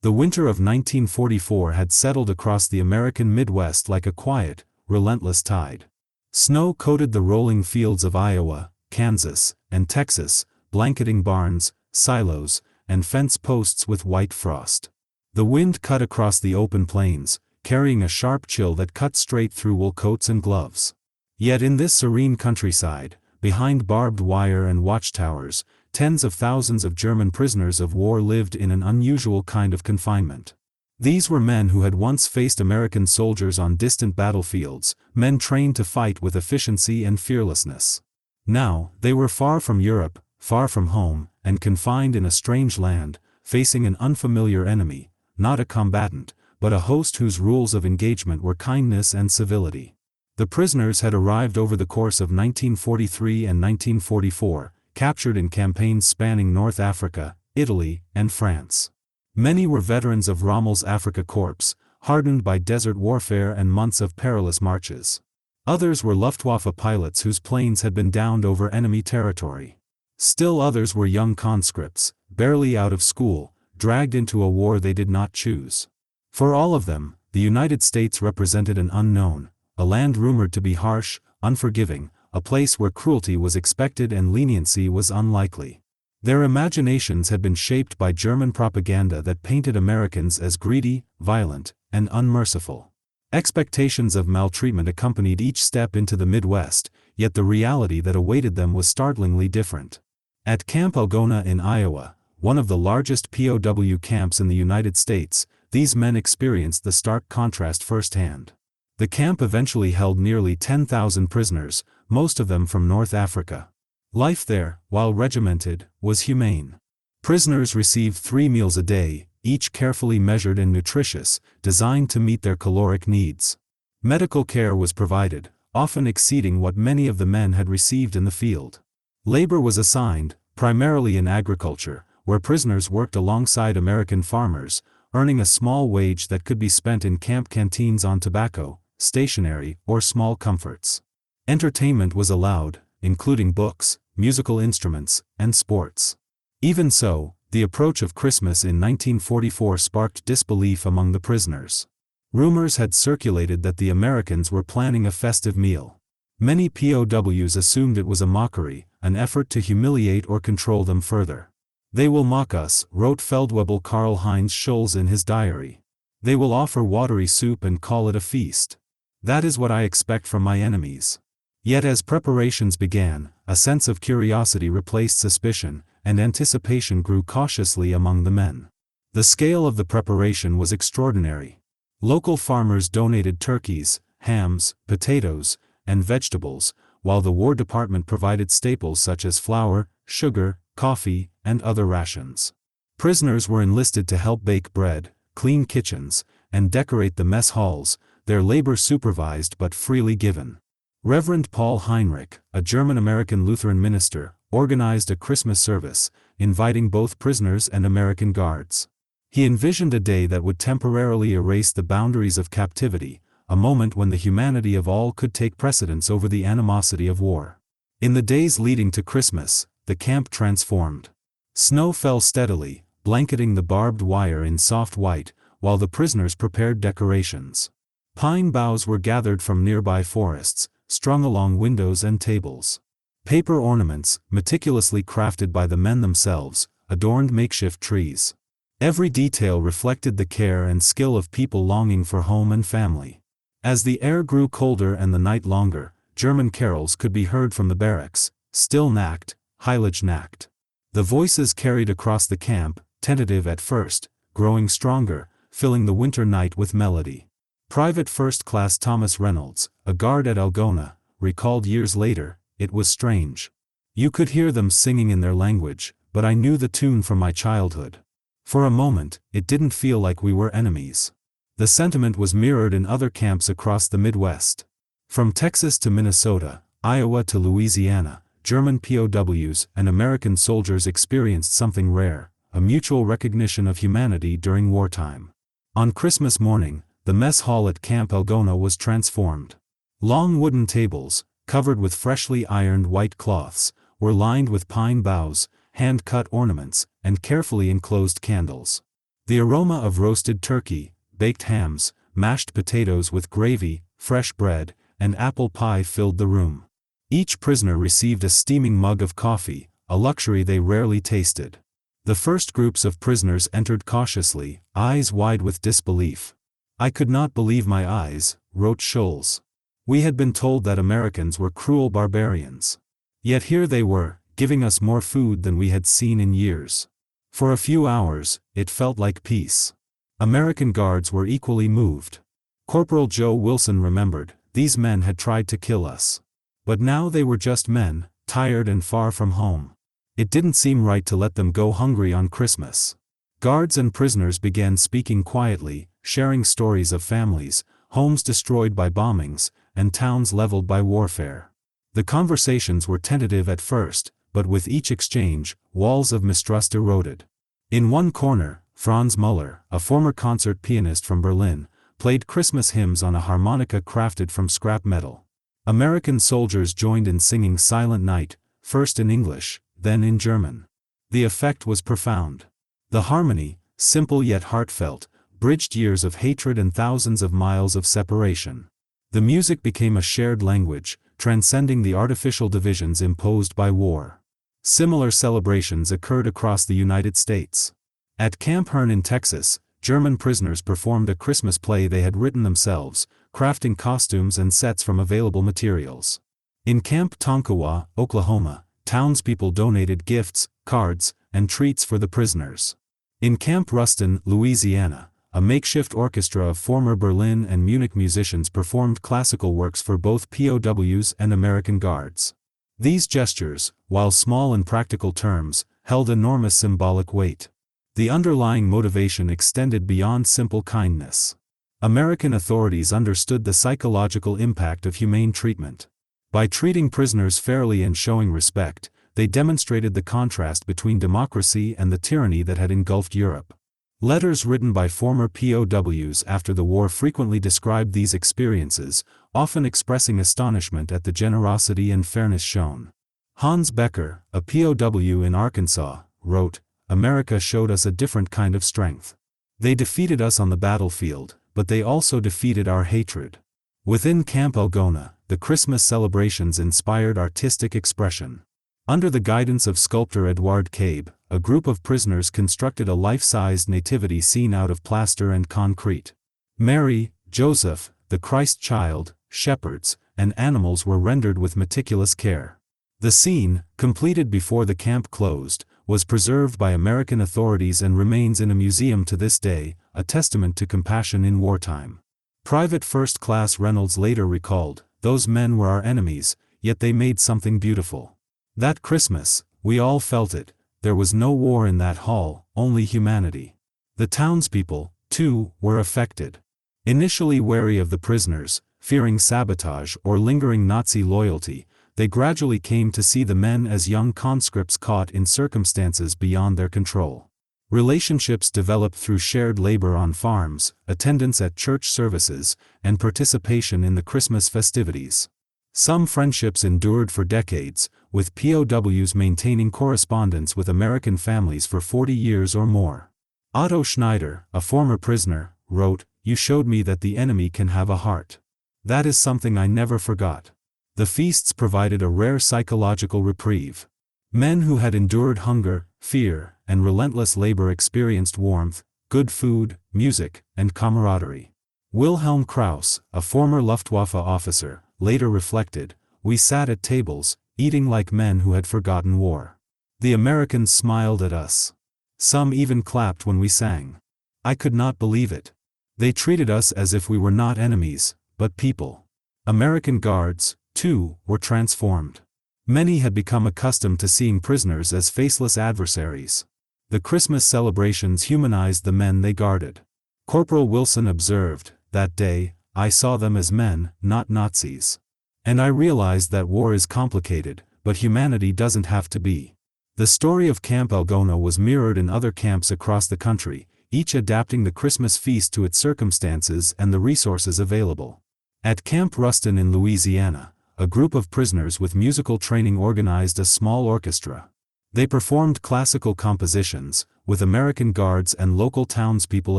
The winter of 1944 had settled across the American Midwest like a quiet, relentless tide. Snow coated the rolling fields of Iowa, Kansas, and Texas, blanketing barns, silos, and fence posts with white frost. The wind cut across the open plains, carrying a sharp chill that cut straight through wool coats and gloves. Yet in this serene countryside, behind barbed wire and watchtowers, tens of thousands of German prisoners of war lived in an unusual kind of confinement. These were men who had once faced American soldiers on distant battlefields, men trained to fight with efficiency and fearlessness. Now, they were far from Europe, far from home, and confined in a strange land, facing an unfamiliar enemy, not a combatant, but a host whose rules of engagement were kindness and civility. The prisoners had arrived over the course of 1943 and 1944, captured in campaigns spanning North Africa, Italy, and France. Many were veterans of Rommel's Afrika Korps, hardened by desert warfare and months of perilous marches. Others were Luftwaffe pilots whose planes had been downed over enemy territory. Still others were young conscripts, barely out of school, dragged into a war they did not choose. For all of them, the United States represented an unknown, a land rumored to be harsh, unforgiving, a place where cruelty was expected and leniency was unlikely. Their imaginations had been shaped by German propaganda that painted Americans as greedy, violent, and unmerciful. Expectations of maltreatment accompanied each step into the Midwest, yet the reality that awaited them was startlingly different. At Camp Algona in Iowa, one of the largest POW camps in the United States, these men experienced the stark contrast firsthand. The camp eventually held nearly 10,000 prisoners, most of them from North Africa. Life there, while regimented, was humane. Prisoners received 3 meals a day, each carefully measured and nutritious, designed to meet their caloric needs. Medical care was provided, often exceeding what many of the men had received in the field. Labor was assigned, primarily in agriculture, where prisoners worked alongside American farmers, earning a small wage that could be spent in camp canteens on tobacco, stationery, or small comforts. Entertainment was allowed, including books, musical instruments, and sports. Even so, the approach of Christmas in 1944 sparked disbelief among the prisoners. Rumors had circulated that the Americans were planning a festive meal. Many POWs assumed it was a mockery, an effort to humiliate or control them further. "They will mock us," wrote Feldwebel Karl-Heinz Schulz in his diary. "They will offer watery soup and call it a feast. That is what I expect from my enemies." Yet as preparations began, a sense of curiosity replaced suspicion, and anticipation grew cautiously among the men. The scale of the preparation was extraordinary. Local farmers donated turkeys, hams, potatoes, and vegetables, while the War Department provided staples such as flour, sugar, coffee, and other rations. Prisoners were enlisted to help bake bread, clean kitchens, and decorate the mess halls, their labor supervised but freely given. Reverend Paul Heinrich, a German-American Lutheran minister, organized a Christmas service, inviting both prisoners and American guards. He envisioned a day that would temporarily erase the boundaries of captivity, a moment when the humanity of all could take precedence over the animosity of war. In the days leading to Christmas, the camp transformed. Snow fell steadily, blanketing the barbed wire in soft white, while the prisoners prepared decorations. Pine boughs were gathered from nearby forests, strung along windows and tables. Paper ornaments, meticulously crafted by the men themselves, adorned makeshift trees. Every detail reflected the care and skill of people longing for home and family. As the air grew colder and the night longer, German carols could be heard from the barracks, "Still Nacht, Heilige Nacht." The voices carried across the camp, tentative at first, growing stronger, filling the winter night with melody. Private First Class Thomas Reynolds, a guard at Algona, recalled years later, "It was strange. You could hear them singing in their language, but I knew the tune from my childhood. For a moment, it didn't feel like we were enemies." The sentiment was mirrored in other camps across the Midwest. From Texas to Minnesota, Iowa to Louisiana, German POWs and American soldiers experienced something rare, a mutual recognition of humanity during wartime. On Christmas morning, the mess hall at Camp Algona was transformed. Long wooden tables, covered with freshly ironed white cloths, were lined with pine boughs, hand-cut ornaments, and carefully enclosed candles. The aroma of roasted turkey, baked hams, mashed potatoes with gravy, fresh bread, and apple pie filled the room. Each prisoner received a steaming mug of coffee, a luxury they rarely tasted. The first groups of prisoners entered cautiously, eyes wide with disbelief. "I could not believe my eyes," wrote Schulz. "We had been told that Americans were cruel barbarians. Yet here they were, giving us more food than we had seen in years. For a few hours, it felt like peace." American guards were equally moved. Corporal Joe Wilson remembered, "These men had tried to kill us. But now they were just men, tired and far from home. It didn't seem right to let them go hungry on Christmas." Guards and prisoners began speaking quietly, sharing stories of families, homes destroyed by bombings, and towns leveled by warfare. The conversations were tentative at first, but with each exchange, walls of mistrust eroded. In one corner, Franz Müller, a former concert pianist from Berlin, played Christmas hymns on a harmonica crafted from scrap metal. American soldiers joined in singing Silent Night, first in English, then in German. The effect was profound. The harmony, simple yet heartfelt, bridged years of hatred and thousands of miles of separation. The music became a shared language, transcending the artificial divisions imposed by war. Similar celebrations occurred across the United States. At Camp Hearn in Texas, German prisoners performed a Christmas play they had written themselves, crafting costumes and sets from available materials. In Camp Tonkawa, Oklahoma, townspeople donated gifts, cards, and treats for the prisoners. In Camp Ruston, Louisiana, a makeshift orchestra of former Berlin and Munich musicians performed classical works for both POWs and American guards. These gestures, while small in practical terms, held enormous symbolic weight. The underlying motivation extended beyond simple kindness. American authorities understood the psychological impact of humane treatment. By treating prisoners fairly and showing respect, they demonstrated the contrast between democracy and the tyranny that had engulfed Europe. Letters written by former POWs after the war frequently described these experiences, often expressing astonishment at the generosity and fairness shown. Hans Becker, a POW in Arkansas, wrote, "America showed us a different kind of strength. They defeated us on the battlefield, but they also defeated our hatred." Within Camp Algona, the Christmas celebrations inspired artistic expression. Under the guidance of sculptor Edouard Cabe, a group of prisoners constructed a life-sized nativity scene out of plaster and concrete. Mary, Joseph, the Christ child, shepherds, and animals were rendered with meticulous care. The scene, completed before the camp closed, was preserved by American authorities and remains in a museum to this day, a testament to compassion in wartime. Private First Class Reynolds later recalled, "Those men were our enemies, yet they made something beautiful. That Christmas, we all felt it. There was no war in that hall, only humanity." The townspeople, too, were affected. Initially wary of the prisoners, fearing sabotage or lingering Nazi loyalty, they gradually came to see the men as young conscripts caught in circumstances beyond their control. Relationships developed through shared labor on farms, attendance at church services, and participation in the Christmas festivities. Some friendships endured for decades, with POWs maintaining correspondence with American families for 40 years or more. Otto Schneider, a former prisoner, wrote, "You showed me that the enemy can have a heart. That is something I never forgot." The feasts provided a rare psychological reprieve. Men who had endured hunger, fear, and relentless labor experienced warmth, good food, music, and camaraderie. Wilhelm Krauss, a former Luftwaffe officer, later reflected, "We sat at tables, eating like men who had forgotten war. The Americans smiled at us. Some even clapped when we sang. I could not believe it. They treated us as if we were not enemies, but people." American guards, too, were transformed. Many had become accustomed to seeing prisoners as faceless adversaries. The Christmas celebrations humanized the men they guarded. Corporal Wilson observed, "That day, I saw them as men, not Nazis. And I realized that war is complicated, but humanity doesn't have to be." The story of Camp Algona was mirrored in other camps across the country, each adapting the Christmas feast to its circumstances and the resources available. At Camp Ruston in Louisiana, a group of prisoners with musical training organized a small orchestra. They performed classical compositions, with American guards and local townspeople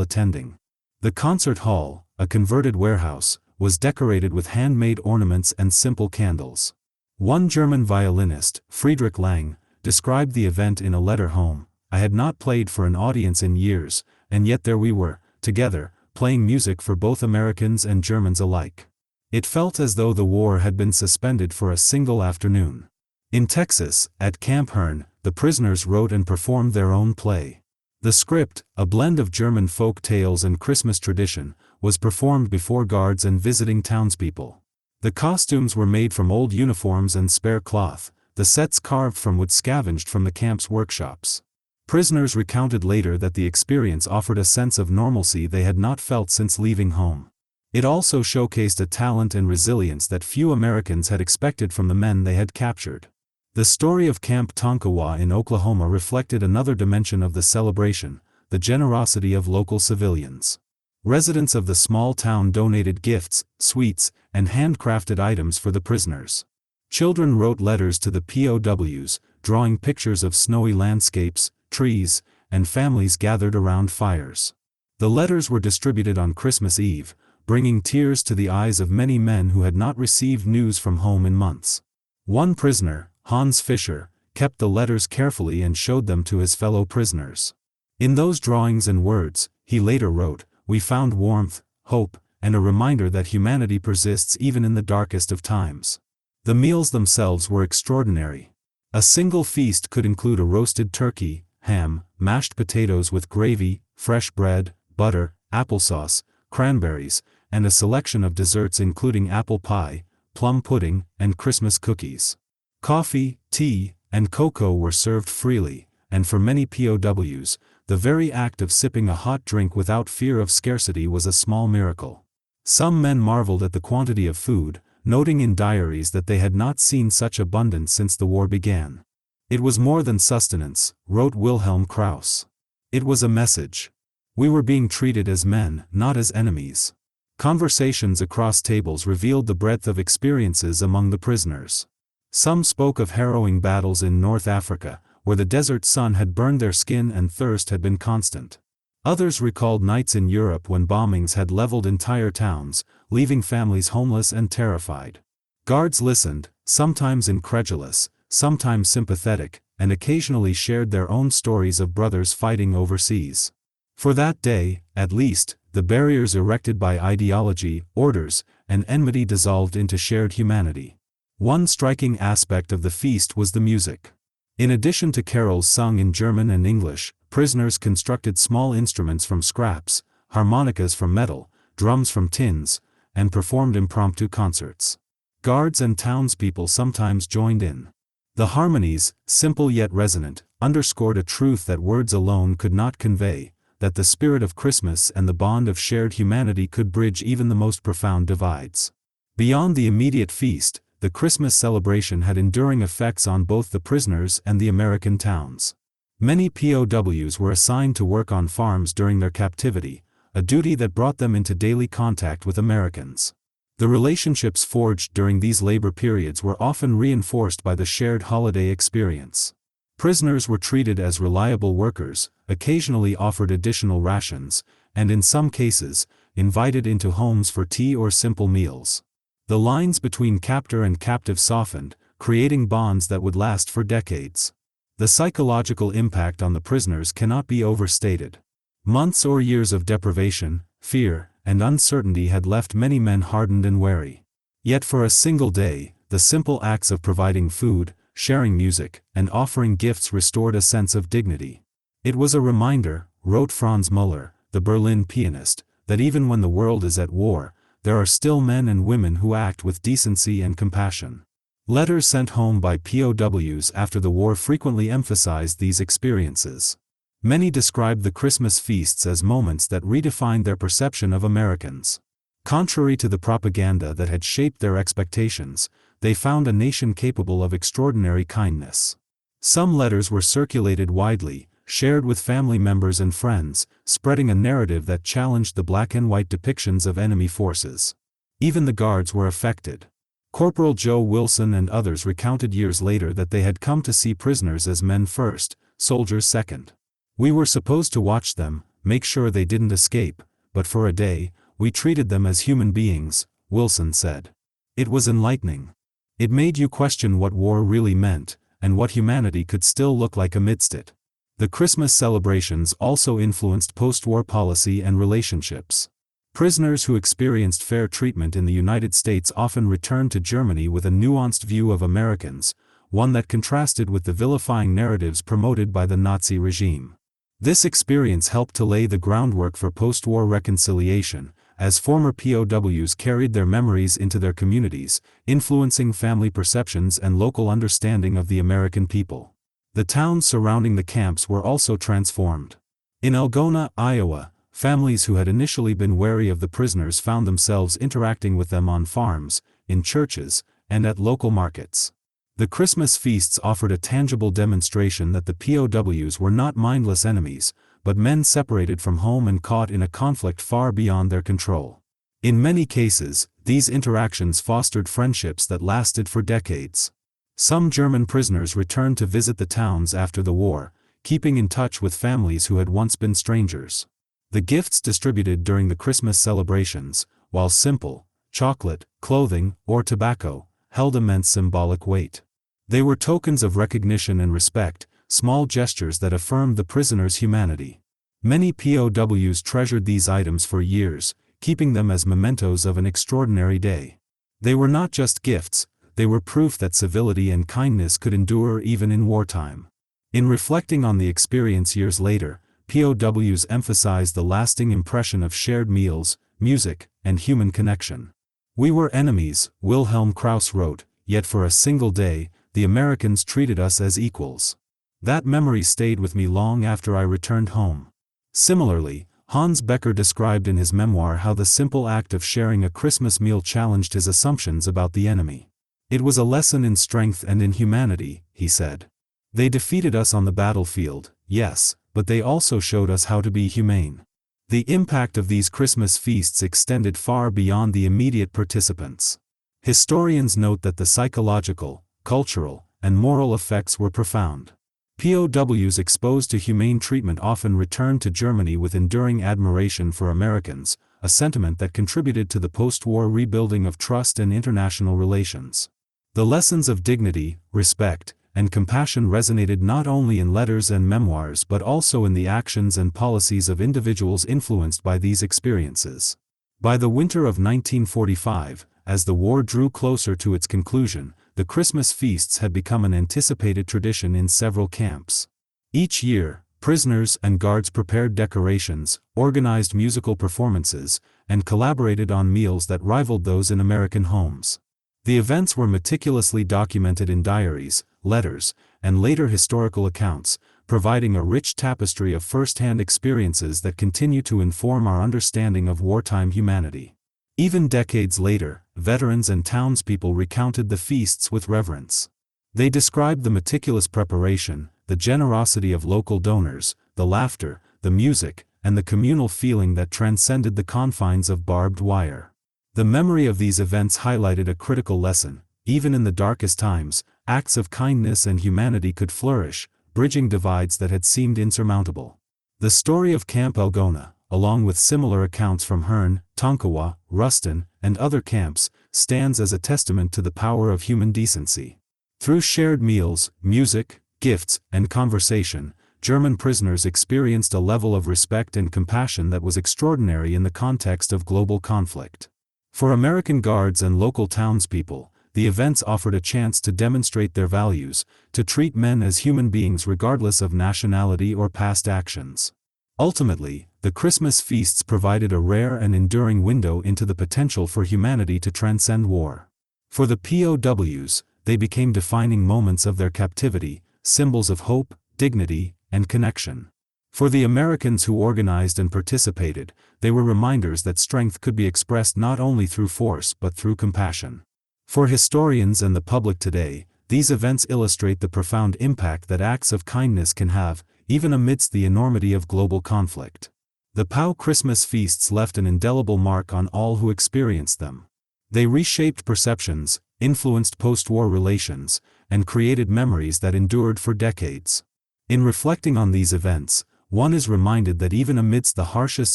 attending. The concert hall, a converted warehouse, was decorated with handmade ornaments and simple candles. One German violinist, Friedrich Lang, described the event in a letter home. "I had not played for an audience in years, and yet there we were, together, playing music for both Americans and Germans alike. It felt as though the war had been suspended for a single afternoon." In Texas, at Camp Hearn, the prisoners wrote and performed their own play. The script, a blend of German folk tales and Christmas tradition, was performed before guards and visiting townspeople. The costumes were made from old uniforms and spare cloth, the sets carved from wood scavenged from the camp's workshops. Prisoners recounted later that the experience offered a sense of normalcy they had not felt since leaving home. It also showcased a talent and resilience that few Americans had expected from the men they had captured. The story of Camp Tonkawa in Oklahoma reflected another dimension of the celebration, the generosity of local civilians. Residents of the small town donated gifts, sweets, and handcrafted items for the prisoners. Children wrote letters to the POWs, drawing pictures of snowy landscapes, trees, and families gathered around fires. The letters were distributed on Christmas Eve, bringing tears to the eyes of many men who had not received news from home in months. One prisoner, Hans Fischer, kept the letters carefully and showed them to his fellow prisoners. In those drawings and words, he later wrote, "We found warmth, hope, and a reminder that humanity persists even in the darkest of times." The meals themselves were extraordinary. A single feast could include a roasted turkey, ham, mashed potatoes with gravy, fresh bread, butter, applesauce, cranberries, and a selection of desserts including apple pie, plum pudding, and Christmas cookies. Coffee, tea, and cocoa were served freely, and for many POWs, the very act of sipping a hot drink without fear of scarcity was a small miracle. Some men marveled at the quantity of food, noting in diaries that they had not seen such abundance since the war began. "It was more than sustenance," wrote Wilhelm Krauss. "It was a message. We were being treated as men, not as enemies." Conversations across tables revealed the breadth of experiences among the prisoners. Some spoke of harrowing battles in North Africa, where the desert sun had burned their skin and thirst had been constant. Others recalled nights in Europe when bombings had leveled entire towns, leaving families homeless and terrified. Guards listened, sometimes incredulous, sometimes sympathetic, and occasionally shared their own stories of brothers fighting overseas. For that day, at least, the barriers erected by ideology, orders, and enmity dissolved into shared humanity. One striking aspect of the feast was the music. In addition to carols sung in German and English, prisoners constructed small instruments from scraps, harmonicas from metal, drums from tins, and performed impromptu concerts. Guards and townspeople sometimes joined in. The harmonies, simple yet resonant, underscored a truth that words alone could not convey, that the spirit of Christmas and the bond of shared humanity could bridge even the most profound divides. Beyond the immediate feast, the Christmas celebration had enduring effects on both the prisoners and the American towns. Many POWs were assigned to work on farms during their captivity, a duty that brought them into daily contact with Americans. The relationships forged during these labor periods were often reinforced by the shared holiday experience. Prisoners were treated as reliable workers, occasionally offered additional rations, and in some cases, invited into homes for tea or simple meals. The lines between captor and captive softened, creating bonds that would last for decades. The psychological impact on the prisoners cannot be overstated. Months or years of deprivation, fear, and uncertainty had left many men hardened and wary. Yet for a single day, the simple acts of providing food, sharing music, and offering gifts restored a sense of dignity. It was a reminder, wrote Franz Müller, the Berlin pianist, that even when the world is at war, there are still men and women who act with decency and compassion. Letters sent home by POWs after the war frequently emphasized these experiences. Many described the Christmas feasts as moments that redefined their perception of Americans. Contrary to the propaganda that had shaped their expectations, they found a nation capable of extraordinary kindness. Some letters were circulated widely, shared with family members and friends, spreading a narrative that challenged the black and white depictions of enemy forces. Even the guards were affected. Corporal Joe Wilson and others recounted years later that they had come to see prisoners as men first, soldiers second. We were supposed to watch them, make sure they didn't escape, but for a day, we treated them as human beings, Wilson said. It was enlightening. It made you question what war really meant, and what humanity could still look like amidst it. The Christmas celebrations also influenced post-war policy and relationships. Prisoners who experienced fair treatment in the United States often returned to Germany with a nuanced view of Americans, one that contrasted with the vilifying narratives promoted by the Nazi regime. This experience helped to lay the groundwork for post-war reconciliation, as former POWs carried their memories into their communities, influencing family perceptions and local understanding of the American people. The towns surrounding the camps were also transformed. In Algona, Iowa, families who had initially been wary of the prisoners found themselves interacting with them on farms, in churches, and at local markets. The Christmas feasts offered a tangible demonstration that the POWs were not mindless enemies, but men separated from home and caught in a conflict far beyond their control. In many cases, these interactions fostered friendships that lasted for decades. Some German prisoners returned to visit the towns after the war, keeping in touch with families who had once been strangers. The gifts distributed during the Christmas celebrations, while simple, chocolate, clothing, or tobacco, held immense symbolic weight. They were tokens of recognition and respect, small gestures that affirmed the prisoners' humanity. Many POWs treasured these items for years, keeping them as mementos of an extraordinary day. They were not just gifts, they were proof that civility and kindness could endure even in wartime. In reflecting on the experience years later, POWs emphasized the lasting impression of shared meals, music, and human connection. "We were enemies," Wilhelm Krauss wrote, "yet for a single day, the Americans treated us as equals." That memory stayed with me long after I returned home. Similarly, Hans Becker described in his memoir how the simple act of sharing a Christmas meal challenged his assumptions about the enemy. "It was a lesson in strength and in humanity," he said. "They defeated us on the battlefield, yes, but they also showed us how to be humane." The impact of these Christmas feasts extended far beyond the immediate participants. Historians note that the psychological, cultural, and moral effects were profound. POWs exposed to humane treatment often returned to Germany with enduring admiration for Americans, a sentiment that contributed to the post-war rebuilding of trust and international relations. The lessons of dignity, respect, and compassion resonated not only in letters and memoirs but also in the actions and policies of individuals influenced by these experiences. By the winter of 1945, as the war drew closer to its conclusion, the Christmas feasts had become an anticipated tradition in several camps. Each year, prisoners and guards prepared decorations, organized musical performances, and collaborated on meals that rivaled those in American homes. The events were meticulously documented in diaries, letters, and later historical accounts, providing a rich tapestry of first-hand experiences that continue to inform our understanding of wartime humanity. Even decades later, veterans and townspeople recounted the feasts with reverence. They described the meticulous preparation, the generosity of local donors, the laughter, the music, and the communal feeling that transcended the confines of barbed wire. The memory of these events highlighted a critical lesson: even in the darkest times, acts of kindness and humanity could flourish, bridging divides that had seemed insurmountable. The story of Camp Algona, along with similar accounts from Herne, Tonkawa, Ruston, and other camps, stands as a testament to the power of human decency. Through shared meals, music, gifts, and conversation, German prisoners experienced a level of respect and compassion that was extraordinary in the context of global conflict. For American guards and local townspeople, the events offered a chance to demonstrate their values, to treat men as human beings regardless of nationality or past actions. Ultimately, the Christmas feasts provided a rare and enduring window into the potential for humanity to transcend war. For the POWs, they became defining moments of their captivity, symbols of hope, dignity, and connection. For the Americans who organized and participated, they were reminders that strength could be expressed not only through force but through compassion. For historians and the public today, these events illustrate the profound impact that acts of kindness can have, even amidst the enormity of global conflict. The POW Christmas feasts left an indelible mark on all who experienced them. They reshaped perceptions, influenced post-war relations, and created memories that endured for decades. In reflecting on these events, one is reminded that even amidst the harshest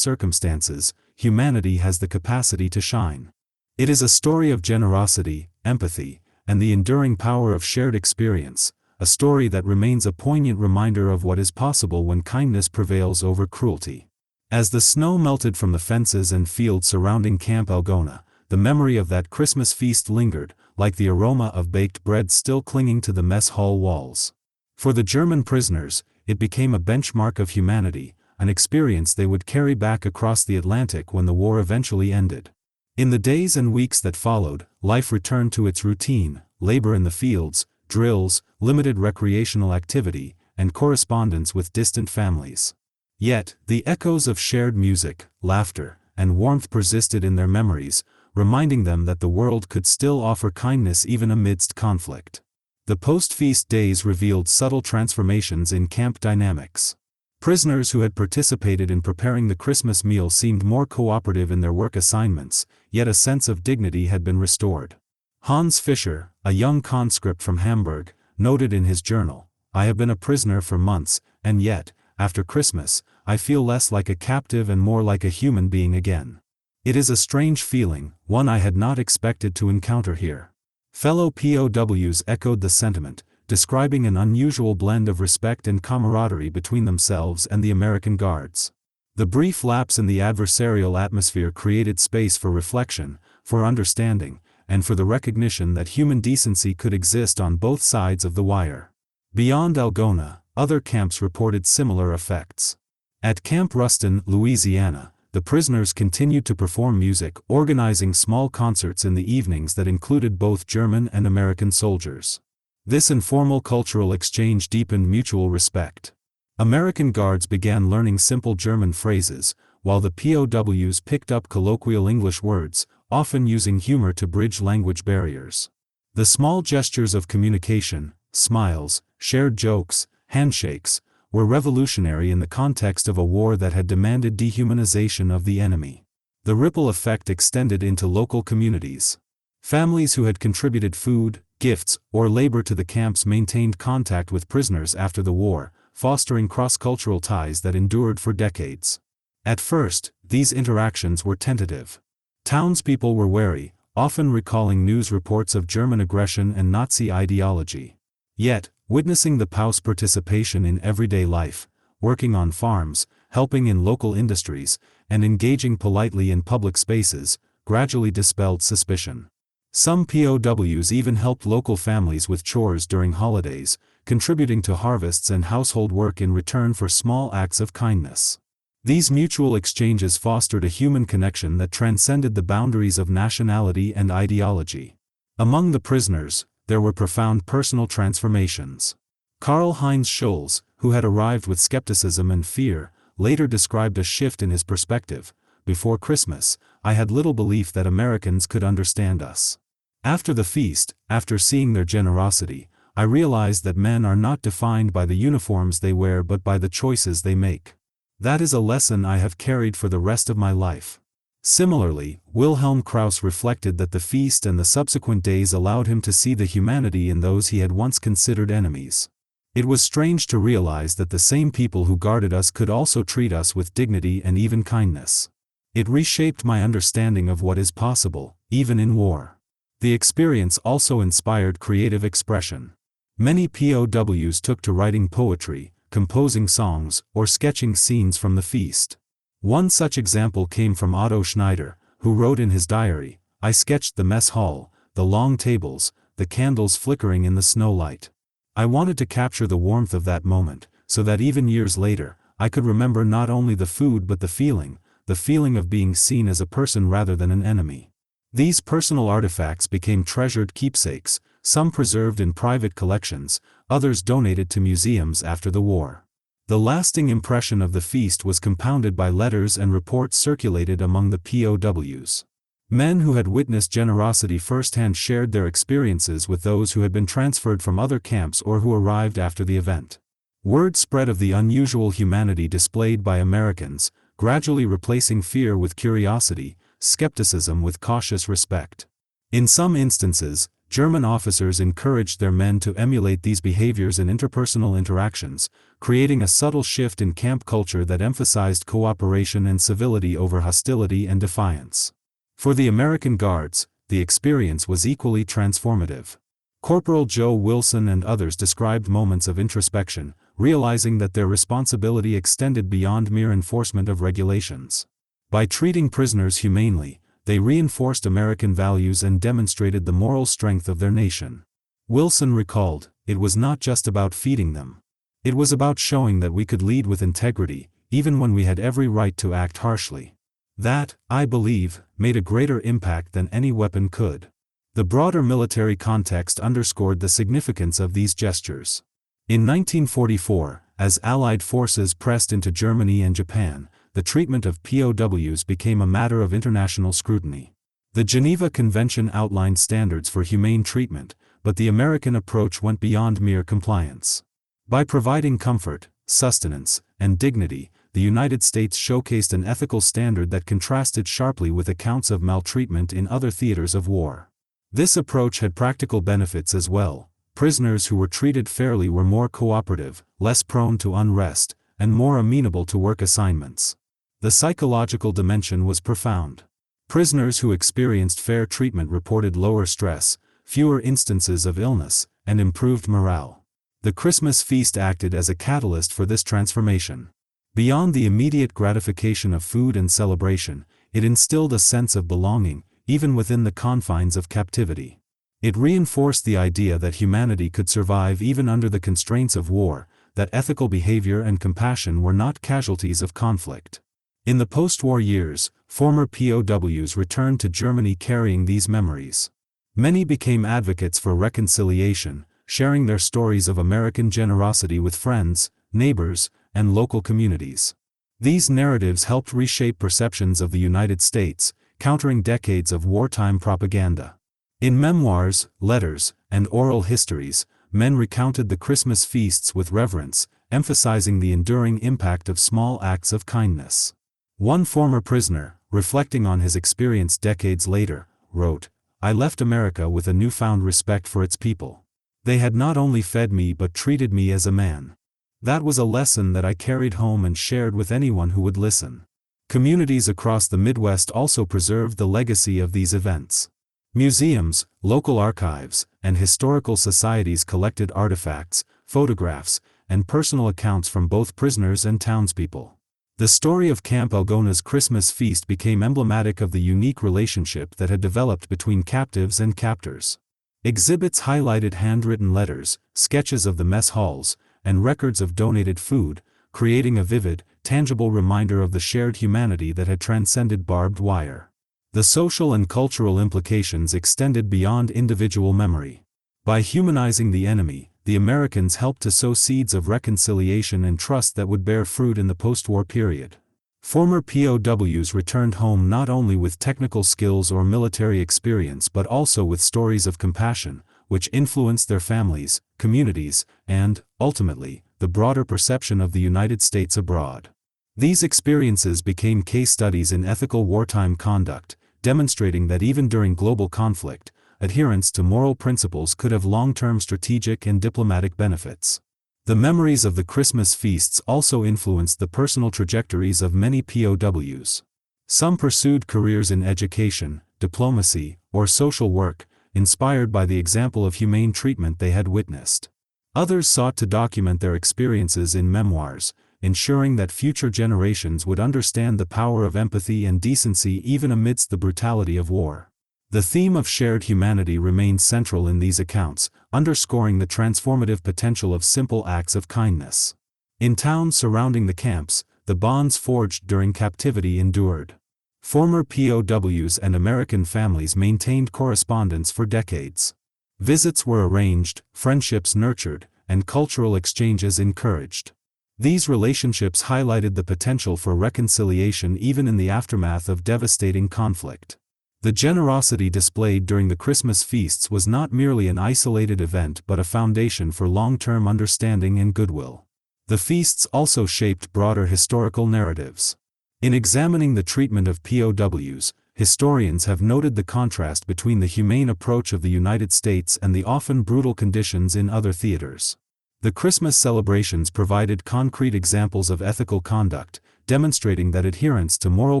circumstances, humanity has the capacity to shine. It is a story of generosity, empathy, and the enduring power of shared experience, a story that remains a poignant reminder of what is possible when kindness prevails over cruelty. As the snow melted from the fences and fields surrounding Camp Algona, the memory of that Christmas feast lingered, like the aroma of baked bread still clinging to the mess hall walls. For the German prisoners, it became a benchmark of humanity, an experience they would carry back across the Atlantic when the war eventually ended. In the days and weeks that followed, life returned to its routine: labor in the fields, drills, limited recreational activity, and correspondence with distant families. Yet, the echoes of shared music, laughter, and warmth persisted in their memories, reminding them that the world could still offer kindness even amidst conflict. The post-feast days revealed subtle transformations in camp dynamics. Prisoners who had participated in preparing the Christmas meal seemed more cooperative in their work assignments, yet a sense of dignity had been restored. Hans Fischer, a young conscript from Hamburg, noted in his journal, "I have been a prisoner for months, and yet, after Christmas, I feel less like a captive and more like a human being again. It is a strange feeling, one I had not expected to encounter here." Fellow POWs echoed the sentiment, describing an unusual blend of respect and camaraderie between themselves and the American guards. The brief lapse in the adversarial atmosphere created space for reflection, for understanding, and for the recognition that human decency could exist on both sides of the wire. Beyond Algona, other camps reported similar effects. At Camp Ruston, Louisiana, the prisoners continued to perform music, organizing small concerts in the evenings that included both German and American soldiers. This informal cultural exchange deepened mutual respect. American guards began learning simple German phrases, while the POWs picked up colloquial English words, often using humor to bridge language barriers. The small gestures of communication, smiles, shared jokes, handshakes, were revolutionary in the context of a war that had demanded dehumanization of the enemy. The ripple effect extended into local communities. Families who had contributed food, gifts, or labor to the camps maintained contact with prisoners after the war, fostering cross-cultural ties that endured for decades. At first, these interactions were tentative. Townspeople were wary, often recalling news reports of German aggression and Nazi ideology. Yet, witnessing the POWs' participation in everyday life, working on farms, helping in local industries, and engaging politely in public spaces, gradually dispelled suspicion. Some POWs even helped local families with chores during holidays, contributing to harvests and household work in return for small acts of kindness. These mutual exchanges fostered a human connection that transcended the boundaries of nationality and ideology. Among the prisoners, there were profound personal transformations. Karl-Heinz Schulz, who had arrived with skepticism and fear, later described a shift in his perspective. "Before Christmas, I had little belief that Americans could understand us. After the feast, after seeing their generosity, I realized that men are not defined by the uniforms they wear but by the choices they make. That is a lesson I have carried for the rest of my life." Similarly, Wilhelm Krauss reflected that the feast and the subsequent days allowed him to see the humanity in those he had once considered enemies. "It was strange to realize that the same people who guarded us could also treat us with dignity and even kindness. It reshaped my understanding of what is possible, even in war." The experience also inspired creative expression. Many POWs took to writing poetry, composing songs, or sketching scenes from the feast. One such example came from Otto Schneider, who wrote in his diary, "I sketched the mess hall, the long tables, the candles flickering in the snow light. I wanted to capture the warmth of that moment, so that even years later, I could remember not only the food but the feeling of being seen as a person rather than an enemy." These personal artifacts became treasured keepsakes, some preserved in private collections, others donated to museums after the war. The lasting impression of the feast was compounded by letters and reports circulated among the POWs. Men who had witnessed generosity firsthand shared their experiences with those who had been transferred from other camps or who arrived after the event. Word spread of the unusual humanity displayed by Americans, gradually replacing fear with curiosity, skepticism with cautious respect. In some instances, German officers encouraged their men to emulate these behaviors in interpersonal interactions, creating a subtle shift in camp culture that emphasized cooperation and civility over hostility and defiance. For the American Guards, the experience was equally transformative. Corporal Joe Wilson and others described moments of introspection, realizing that their responsibility extended beyond mere enforcement of regulations. By treating prisoners humanely, they reinforced American values and demonstrated the moral strength of their nation. Wilson recalled, "It was not just about feeding them. It was about showing that we could lead with integrity, even when we had every right to act harshly. That, I believe, made a greater impact than any weapon could." The broader military context underscored the significance of these gestures. In 1944, as Allied forces pressed into Germany and Japan, the treatment of POWs became a matter of international scrutiny. The Geneva Convention outlined standards for humane treatment, but the American approach went beyond mere compliance. By providing comfort, sustenance, and dignity, the United States showcased an ethical standard that contrasted sharply with accounts of maltreatment in other theaters of war. This approach had practical benefits as well. Prisoners who were treated fairly were more cooperative, less prone to unrest, and more amenable to work assignments. The psychological dimension was profound. Prisoners who experienced fair treatment reported lower stress, fewer instances of illness, and improved morale. The Christmas feast acted as a catalyst for this transformation. Beyond the immediate gratification of food and celebration, it instilled a sense of belonging, even within the confines of captivity. It reinforced the idea that humanity could survive even under the constraints of war, that ethical behavior and compassion were not casualties of conflict. In the post-war years, former POWs returned to Germany carrying these memories. Many became advocates for reconciliation, sharing their stories of American generosity with friends, neighbors, and local communities. These narratives helped reshape perceptions of the United States, countering decades of wartime propaganda. In memoirs, letters, and oral histories, men recounted the Christmas feasts with reverence, emphasizing the enduring impact of small acts of kindness. One former prisoner, reflecting on his experience decades later, wrote, "I left America with a newfound respect for its people. They had not only fed me but treated me as a man. That was a lesson that I carried home and shared with anyone who would listen." Communities across the Midwest also preserved the legacy of these events. Museums, local archives, and historical societies collected artifacts, photographs, and personal accounts from both prisoners and townspeople. The story of Camp Algona's Christmas feast became emblematic of the unique relationship that had developed between captives and captors. Exhibits highlighted handwritten letters, sketches of the mess halls, and records of donated food, creating a vivid, tangible reminder of the shared humanity that had transcended barbed wire. The social and cultural implications extended beyond individual memory. By humanizing the enemy, the Americans helped to sow seeds of reconciliation and trust that would bear fruit in the post-war period. Former POWs returned home not only with technical skills or military experience but also with stories of compassion, which influenced their families, communities, and, ultimately, the broader perception of the United States abroad. These experiences became case studies in ethical wartime conduct, demonstrating that even during global conflict, adherence to moral principles could have long-term strategic and diplomatic benefits. The memories of the Christmas feasts also influenced the personal trajectories of many POWs. Some pursued careers in education, diplomacy, or social work, inspired by the example of humane treatment they had witnessed. Others sought to document their experiences in memoirs, ensuring that future generations would understand the power of empathy and decency even amidst the brutality of war. The theme of shared humanity remained central in these accounts, underscoring the transformative potential of simple acts of kindness. In towns surrounding the camps, the bonds forged during captivity endured. Former POWs and American families maintained correspondence for decades. Visits were arranged, friendships nurtured, and cultural exchanges encouraged. These relationships highlighted the potential for reconciliation even in the aftermath of devastating conflict. The generosity displayed during the Christmas feasts was not merely an isolated event but a foundation for long-term understanding and goodwill. The feasts also shaped broader historical narratives. In examining the treatment of POWs, historians have noted the contrast between the humane approach of the United States and the often brutal conditions in other theaters. The Christmas celebrations provided concrete examples of ethical conduct, demonstrating that adherence to moral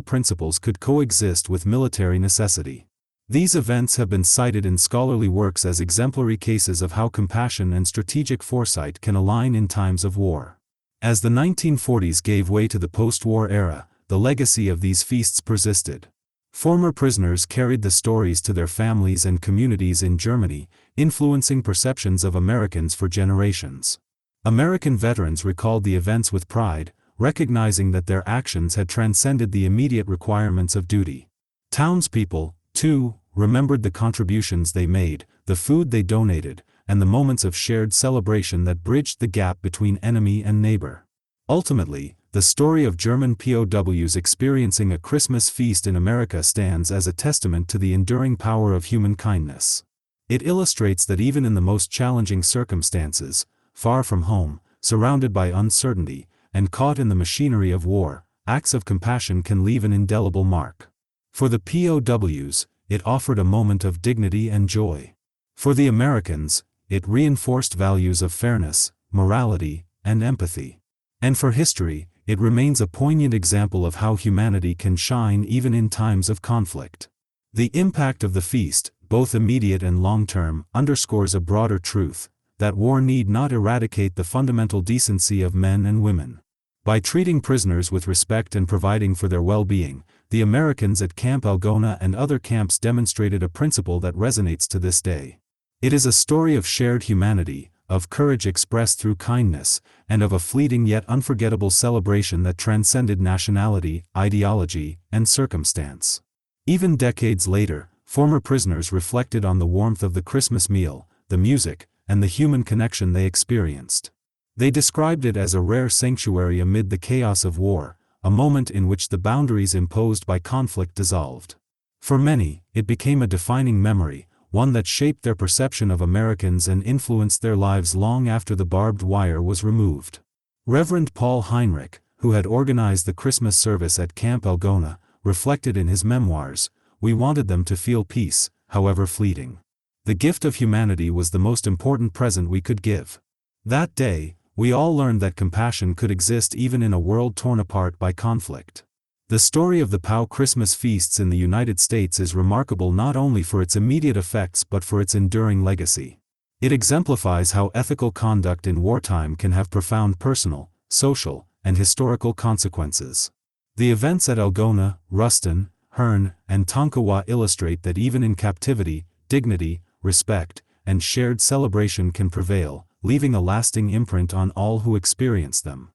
principles could coexist with military necessity. These events have been cited in scholarly works as exemplary cases of how compassion and strategic foresight can align in times of war. As the 1940s gave way to the post-war era, the legacy of these feasts persisted. Former prisoners carried the stories to their families and communities in Germany, influencing perceptions of Americans for generations. American veterans recalled the events with pride, recognizing that their actions had transcended the immediate requirements of duty. Townspeople, too, remembered the contributions they made, the food they donated, and the moments of shared celebration that bridged the gap between enemy and neighbor. Ultimately, the story of German POWs experiencing a Christmas feast in America stands as a testament to the enduring power of human kindness. It illustrates that even in the most challenging circumstances, far from home, surrounded by uncertainty, and caught in the machinery of war, acts of compassion can leave an indelible mark. For the POWs, it offered a moment of dignity and joy. For the Americans, it reinforced values of fairness, morality, and empathy. And for history, it remains a poignant example of how humanity can shine even in times of conflict. The impact of the feast, both immediate and long-term, underscores a broader truth, that war need not eradicate the fundamental decency of men and women. By treating prisoners with respect and providing for their well-being, the Americans at Camp Algona and other camps demonstrated a principle that resonates to this day. It is a story of shared humanity, of courage expressed through kindness, and of a fleeting yet unforgettable celebration that transcended nationality, ideology, and circumstance. Even decades later, former prisoners reflected on the warmth of the Christmas meal, the music, and the human connection they experienced. They described it as a rare sanctuary amid the chaos of war, a moment in which the boundaries imposed by conflict dissolved. For many, it became a defining memory, one that shaped their perception of Americans and influenced their lives long after the barbed wire was removed. Reverend Paul Heinrich, who had organized the Christmas service at Camp Algona, reflected in his memoirs, "We wanted them to feel peace, however fleeting. The gift of humanity was the most important present we could give." That day, we all learned that compassion could exist even in a world torn apart by conflict. The story of the POW Christmas feasts in the United States is remarkable not only for its immediate effects but for its enduring legacy. It exemplifies how ethical conduct in wartime can have profound personal, social, and historical consequences. The events at Algona, Ruston, Herne, and Tonkawa illustrate that even in captivity, dignity, respect, and shared celebration can prevail, leaving a lasting imprint on all who experience them.